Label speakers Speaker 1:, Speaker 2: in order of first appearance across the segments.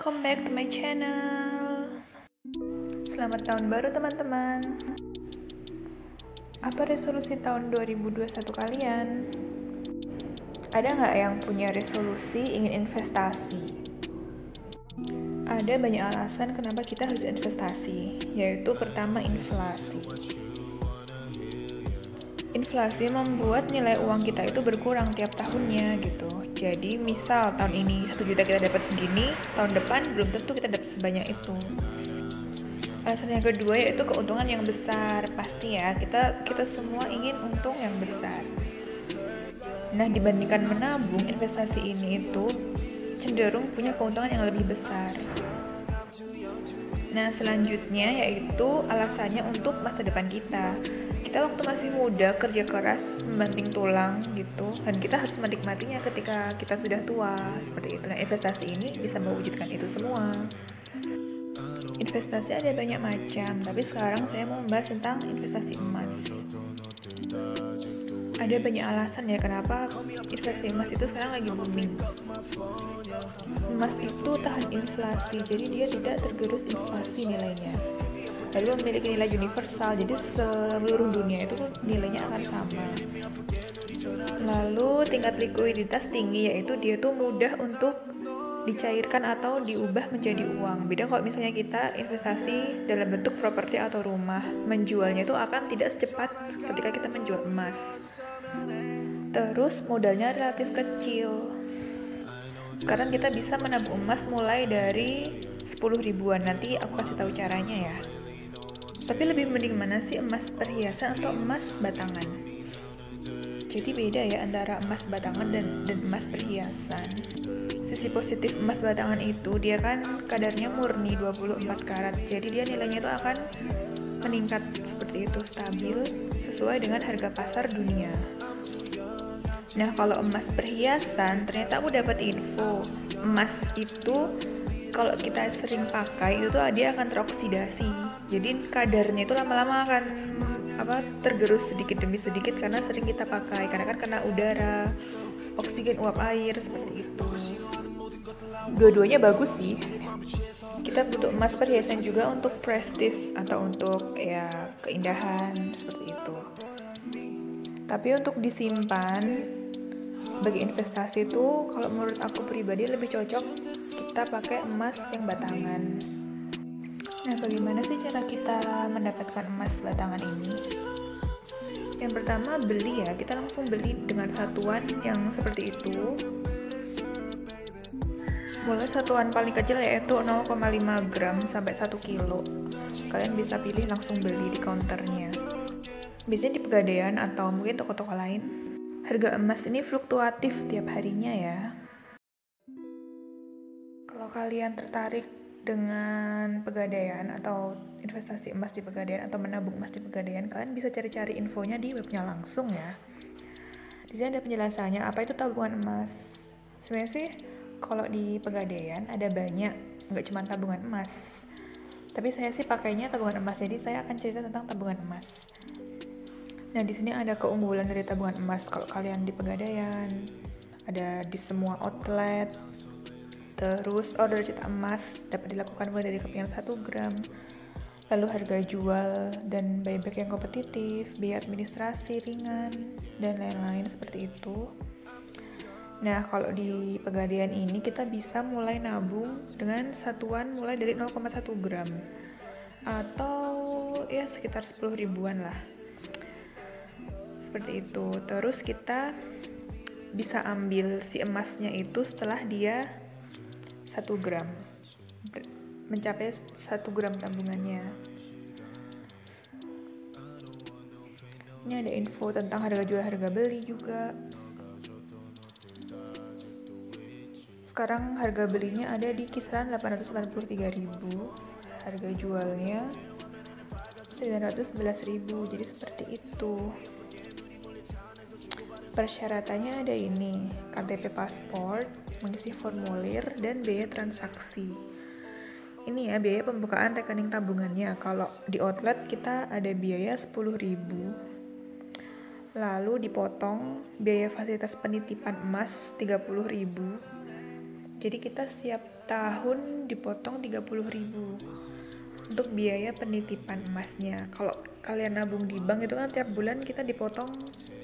Speaker 1: welcome back to my channel. Selamat tahun baru teman-teman. Apa resolusi tahun 2021 kalian? Ada nggak yang punya resolusi ingin investasi? Ada banyak alasan kenapa kita harus investasi, yaitu pertama inflasi. Inflasi membuat nilai uang kita itu berkurang tiap tahunnya gitu. Jadi misal tahun ini 1 juta kita dapat segini, tahun depan belum tentu kita dapat sebanyak itu. Alasan yang kedua yaitu keuntungan yang besar. Pasti ya, kita semua ingin untung yang besar. Nah, dibandingkan menabung, investasi ini itu cenderung punya keuntungan yang lebih besar. Nah, selanjutnya yaitu alasannya untuk masa depan kita. Kita waktu masih muda kerja keras, membanting tulang gitu, dan kita harus menikmatinya ketika kita sudah tua, seperti itu. Nah, investasi ini bisa mewujudkan itu semua. Investasi ada banyak macam, tapi sekarang saya mau membahas tentang investasi emas. Ada banyak alasan ya kenapa investasi emas itu sekarang lagi booming. Emas itu tahan inflasi, jadi dia tidak tergerus inflasi nilainya. Lalu memiliki nilai universal, jadi seluruh dunia itu nilainya akan sama. Lalu tingkat likuiditas tinggi, yaitu dia tuh mudah untuk dicairkan atau diubah menjadi uang. Beda kalau misalnya kita investasi dalam bentuk properti atau rumah, menjualnya itu akan tidak secepat ketika kita menjual emas. Terus modalnya relatif kecil. Sekarang kita bisa menabung emas mulai dari 10 ribuan. Nanti aku kasih tahu caranya ya. Tapi lebih mending mana sih, emas perhiasan atau emas batangan? Jadi beda ya antara emas batangan dan emas perhiasan. Sisi positif emas batangan itu dia kan kadarnya murni 24 karat. Jadi dia nilainya itu akan meningkat seperti itu, stabil sesuai dengan harga pasar dunia. Nah, kalau emas perhiasan, ternyata aku dapat info. Emas itu kalau kita sering pakai itu dia akan teroksidasi. Jadi kadarnya itu lama-lama akan tergerus sedikit demi sedikit karena sering kita pakai. Karena kan kena udara, oksigen uap air seperti itu. Dua-duanya bagus sih. Kita butuh emas perhiasan juga untuk prestis atau untuk ya keindahan seperti itu. Tapi untuk disimpan sebagai investasi itu kalau menurut aku pribadi lebih cocok kita pakai emas yang batangan. Nah, bagaimana sih cara kita mendapatkan emas batangan ini? Yang pertama beli ya, kita langsung beli dengan satuan yang seperti itu. Mulai satuan paling kecil yaitu 0,5 gram sampai 1 kilo. Kalian bisa pilih langsung beli di counternya. Biasanya di Pegadaian atau mungkin toko-toko lain. Harga emas ini fluktuatif tiap harinya ya. Kalau kalian tertarik dengan Pegadaian atau investasi emas di Pegadaian atau menabung emas di Pegadaian, kalian bisa cari-cari infonya di webnya langsung ya. Di sini ada penjelasannya apa itu tabungan emas. Sebenarnya sih kalau di Pegadaian ada banyak, nggak cuma tabungan emas. Tapi saya sih pakainya tabungan emas, jadi saya akan cerita tentang tabungan emas. Nah, di sini ada keunggulan dari tabungan emas. Kalau kalian di Pegadaian, ada di semua outlet. Terus order cetak emas dapat dilakukan mulai dari kepingan 1 gram. Lalu harga jual dan buyback yang kompetitif, biaya administrasi ringan, dan lain-lain seperti itu. Nah, kalau di Pegadaian ini kita bisa mulai nabung dengan satuan mulai dari 0,1 gram. Atau ya sekitar 10 ribuan lah. Seperti itu. Terus kita bisa ambil si emasnya itu setelah dia 1 gram mencapai 1 gram tabungannya. Ini ada info tentang harga jual harga beli juga. Sekarang harga belinya ada di kisaran 843.000, harga jualnya 911.000, jadi seperti itu. Persyaratannya ada ini, KTP paspor, mengisi formulir, dan biaya transaksi. Ini ya biaya pembukaan rekening tabungannya. Kalau di outlet kita ada biaya 10.000. Lalu dipotong biaya fasilitas penitipan emas 30.000. Jadi kita setiap tahun dipotong 30.000 untuk biaya penitipan emasnya. Kalau kalian nabung di bank itu kan tiap bulan kita dipotong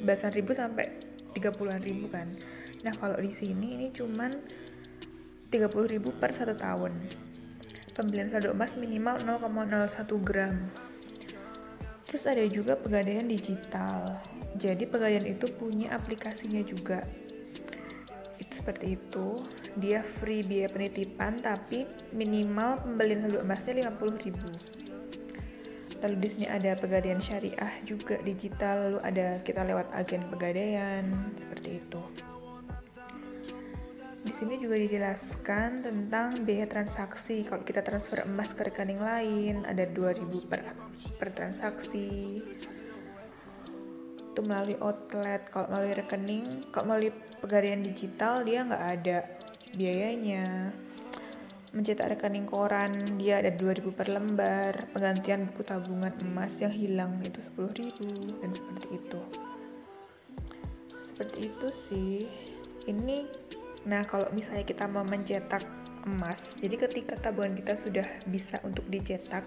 Speaker 1: belasan ribu sampai 30-an ribu kan. Nah kalau di sini ini cuman 30.000 per 1 tahun. Pembelian saldo emas minimal 0,01 gram. Terus ada juga pegadaian digital. Jadi pegadaian itu punya aplikasinya juga. Itu seperti itu. Dia free biaya penitipan tapi minimal pembelian saldo emasnya 50.000. Lalu di sini ada pegadaian syariah juga digital, lalu ada kita lewat agen pegadaian seperti itu. Di sini juga dijelaskan tentang biaya transaksi. Kalau kita transfer emas ke rekening lain ada 2.000 per transaksi. Itu melalui outlet. Kalau melalui rekening, kalau melalui pegadaian digital dia nggak ada biayanya. Mencetak rekening koran dia ada 2.000 per lembar. Penggantian buku tabungan emas yang hilang itu 10.000 dan seperti itu. Seperti itu sih. Nah kalau misalnya kita mau mencetak emas, jadi ketika tabungan kita sudah bisa untuk dicetak,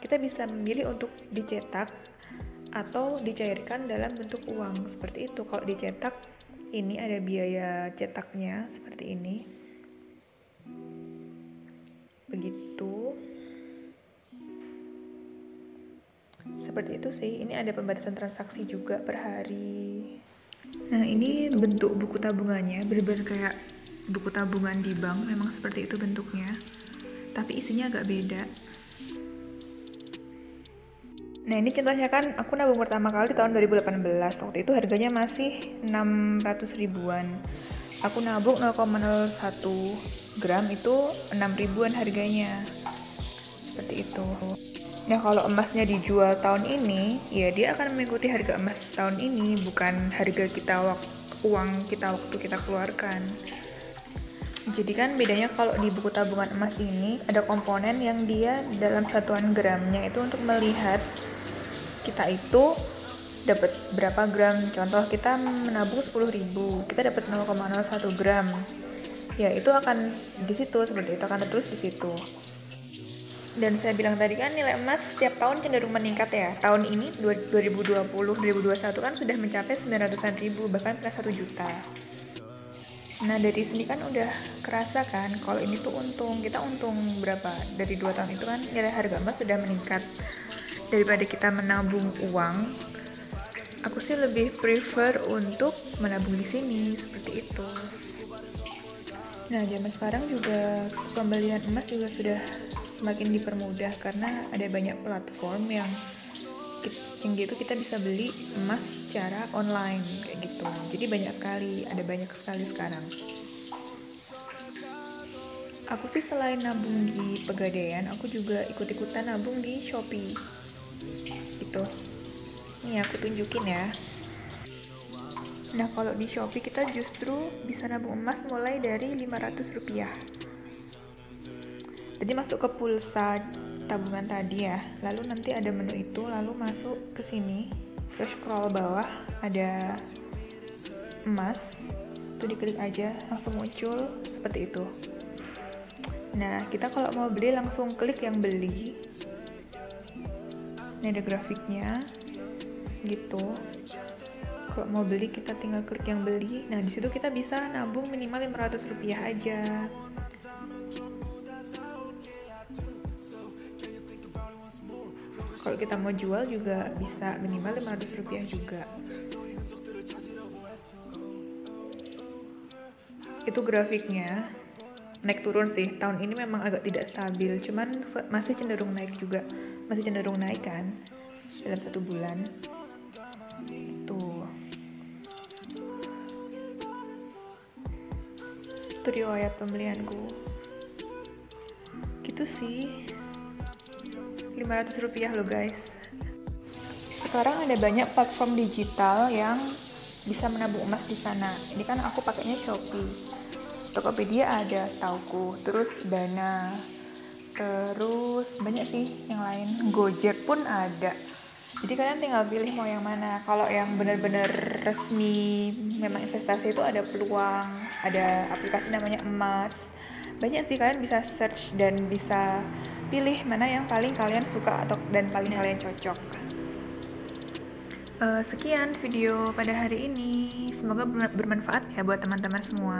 Speaker 1: kita bisa memilih untuk dicetak atau dicairkan dalam bentuk uang seperti itu. Kalau dicetak, ini ada biaya cetaknya seperti ini. Begitu. Seperti itu sih. Ini ada pembatasan transaksi juga per hari. Nah ini bentuk buku tabungannya, benar-benar kayak buku tabungan di bank, memang seperti itu bentuknya, tapi isinya agak beda. Nah ini contohnya kan aku nabung pertama kali tahun 2018, waktu itu harganya masih 600 ribuan. Aku nabung 0,01 gram itu 6 ribuan harganya, seperti itu. Nah kalau emasnya dijual tahun ini, ya dia akan mengikuti harga emas tahun ini, bukan harga uang kita waktu kita keluarkan. Jadi kan bedanya kalau di buku tabungan emas ini ada komponen yang dia dalam satuan gramnya itu untuk melihat kita itu dapat berapa gram. Contoh kita menabung 10.000, kita dapat 0,01 gram. Ya itu akan di situ, seperti itu akan tertulis di situ. Dan saya bilang tadi kan nilai emas setiap tahun cenderung meningkat ya. Tahun ini 2020-2021 kan sudah mencapai 900-an ribu, bahkan pernah 1 juta. Nah dari sini kan udah kerasa kan kalau ini tuh untung. Kita untung berapa? Dari 2 tahun itu kan nilai harga emas sudah meningkat. Daripada kita menabung uang, aku sih lebih prefer untuk menabung di sini, seperti itu. Nah zaman sekarang juga pembelian emas juga sudah semakin dipermudah karena ada banyak platform yang gitu kita bisa beli emas secara online kayak gitu. Jadi ada banyak sekali sekarang. Aku sih selain nabung di Pegadaian, aku juga ikut-ikutan nabung di Shopee. Gitu. Nih aku tunjukin ya. Nah kalau di Shopee kita justru bisa nabung emas mulai dari Rp500. Jadi masuk ke pulsa tabungan tadi ya, lalu nanti ada menu itu, lalu masuk ke sini, ke scroll bawah ada emas, itu diklik aja langsung muncul seperti itu. Nah kita kalau mau beli langsung klik yang beli. Ini ada grafiknya gitu. Kalau mau beli kita tinggal klik yang beli. Nah di situ kita bisa nabung minimal Rp500 aja. Kalau kita mau jual juga bisa minimal Rp500 juga. Itu grafiknya. Naik turun sih. Tahun ini memang agak tidak stabil, cuman masih cenderung naik juga. Masih cenderung naik kan dalam 1 bulan. Tuh. Itu riwayat pembelianku. Gitu sih. Rp500 loh guys. Sekarang ada banyak platform digital yang bisa menabung emas di sana. Ini kan aku pakainya Shopee. Tokopedia ada setauku, terus Dana, terus banyak sih yang lain. Gojek pun ada. Jadi kalian tinggal pilih mau yang mana. Kalau yang benar-benar resmi memang investasi itu ada peluang, ada aplikasi namanya Emas. Banyak sih, kalian bisa search dan bisa pilih mana yang paling kalian suka atau dan paling kalian cocok. Sekian video pada hari ini. Semoga bermanfaat ya buat teman-teman semua.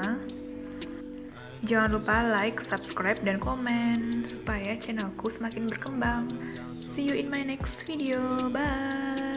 Speaker 1: Jangan lupa like, subscribe, dan komen supaya channelku semakin berkembang. See you in my next video. Bye.